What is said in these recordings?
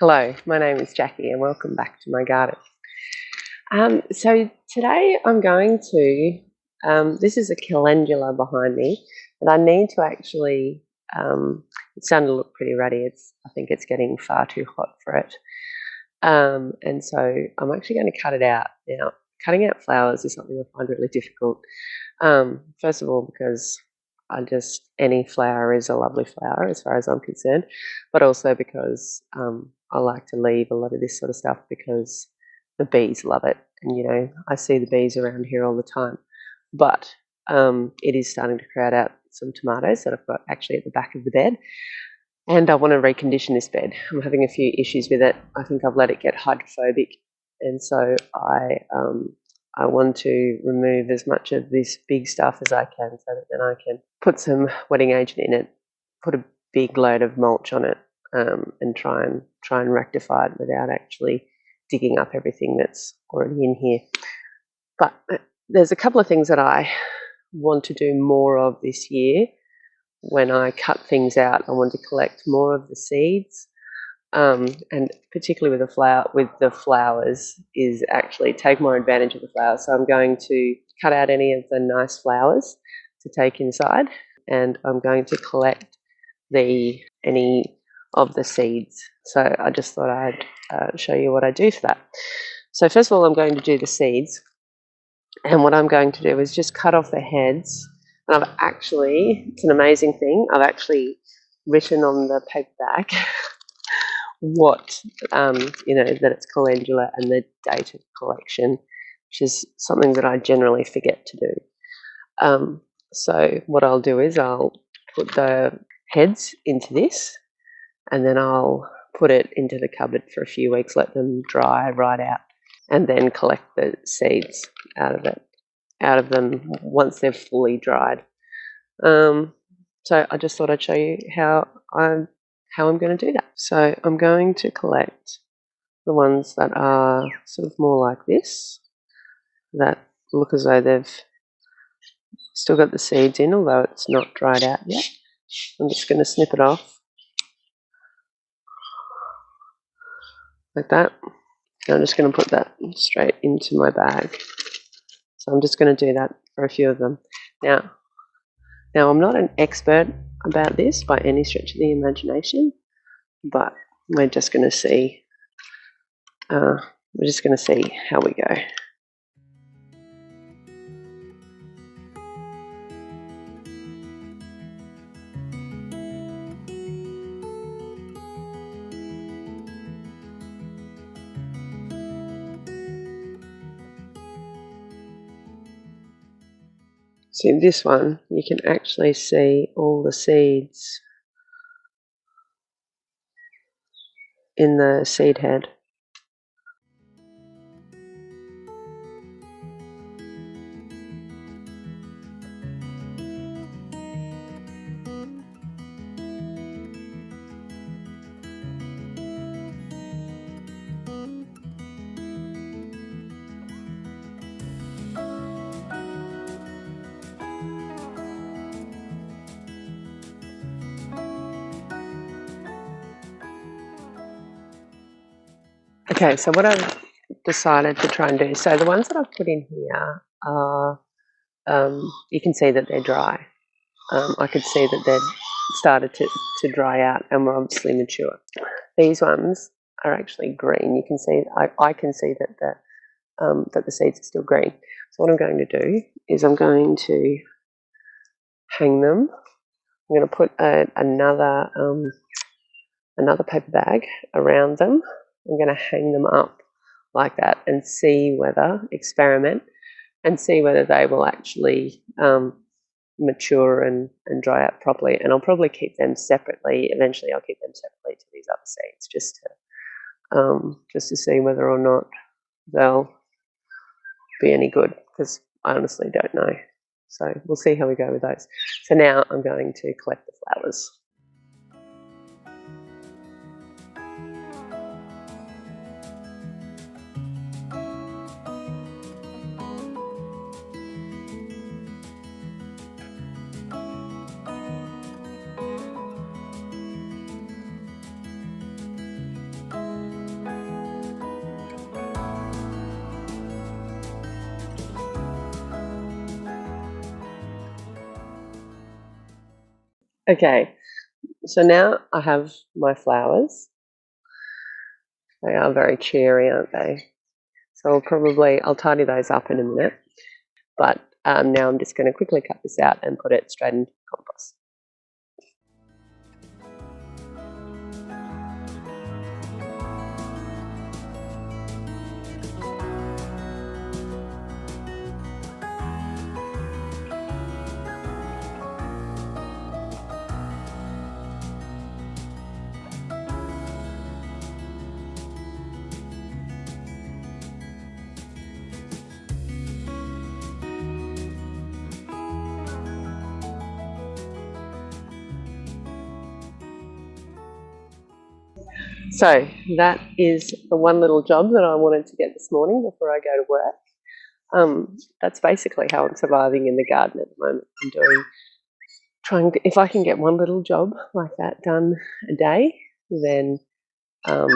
Hello, my name is Jackie and welcome back to my garden. So today I'm going to, this is a calendula behind me, but I need to actually, it's starting to look pretty ruddy. I think it's getting far too hot for it. And so I'm actually going to cut it out. Now, cutting out flowers is something I find really difficult. First of all, because any flower is a lovely flower as far as I'm concerned, but also because I like to leave a lot of this sort of stuff because the bees love it. And, I see the bees around here all the time. But it is starting to crowd out some tomatoes that I've got actually at the back of the bed. And I want to recondition this bed. I'm having a few issues with it. I think I've let it get hydrophobic. And so I want to remove as much of this big stuff as I can so that then I can put some wetting agent in it, put a big load of mulch on it, and try and rectify it without actually digging up everything that's already in here. But there's a couple of things that I want to do more of this year. When I cut things out, I want to collect more of the seeds, and particularly with the flowers, is actually take more advantage of the flowers. So I'm going to cut out any of the nice flowers to take inside, and I'm going to collect any of the seeds. So I just thought I'd show you what I do for that. So first of all, I'm going to do the seeds, and what I'm going to do is just cut off the heads. And it's an amazing thing, I've actually written on the paper bag what, that it's calendula and the date of collection, which is something that I generally forget to do. So what I'll do is I'll put the heads into this, and then I'll put it into the cupboard for a few weeks, let them dry right out, and then collect the seeds out of them once they've fully dried. So I just thought I'd show you how I'm going to do that. So I'm going to collect the ones that are sort of more like this, that look as though they've still got the seeds in, although it's not dried out yet. I'm just going to snip it off like that. And I'm just going to put that straight into my bag. So I'm just going to do that for a few of them. Now I'm not an expert about this by any stretch of the imagination, but we're just going to see. We're just going to see how we go. See, this one, you can actually see all the seeds in the seed head. Okay, so what I've decided to try and do, so the ones that I've put in here are, you can see that they're dry. I could see that they've started to dry out and were obviously mature. These ones are actually green. You can see, I can see that the seeds are still green. So what I'm going to do is I'm going to hang them. I'm going to put another paper bag around them. I'm going to hang them up like that and experiment and see whether they will actually mature and dry out properly. And I'll probably keep them separately. Eventually I'll keep them separately to these other seeds just to see whether or not they'll be any good, because I honestly don't know. So we'll see how we go with those. So now I'm going to collect the flowers. Okay, so now I have my flowers. They are very cheery, aren't they? So I'll tidy those up in a minute. But now I'm just going to quickly cut this out and put it straight into compost. So that is the one little job that I wanted to get this morning before I go to work. That's basically how I'm surviving in the garden at the moment. I'm if I can get one little job like that done a day, then um,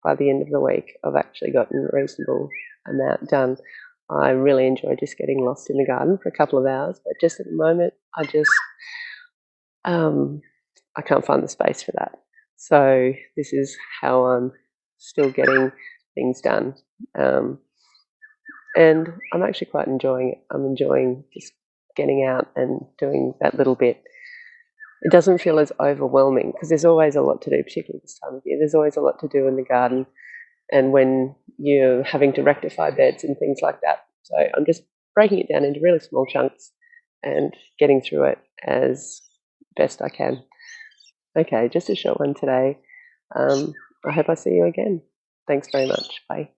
by the end of the week, I've actually gotten a reasonable amount done. I really enjoy just getting lost in the garden for a couple of hours, but just at the moment, um, I can't find the space for that. So this is how I'm still getting things done. And I'm actually quite enjoying it. I'm enjoying just getting out and doing that little bit. It doesn't feel as overwhelming because there's always a lot to do, particularly this time of year. There's always a lot to do in the garden, and when you're having to rectify beds and things like that. So I'm just breaking it down into really small chunks and getting through it as best I can. Okay, just a short one today. I hope I see you again. Thanks very much. Bye.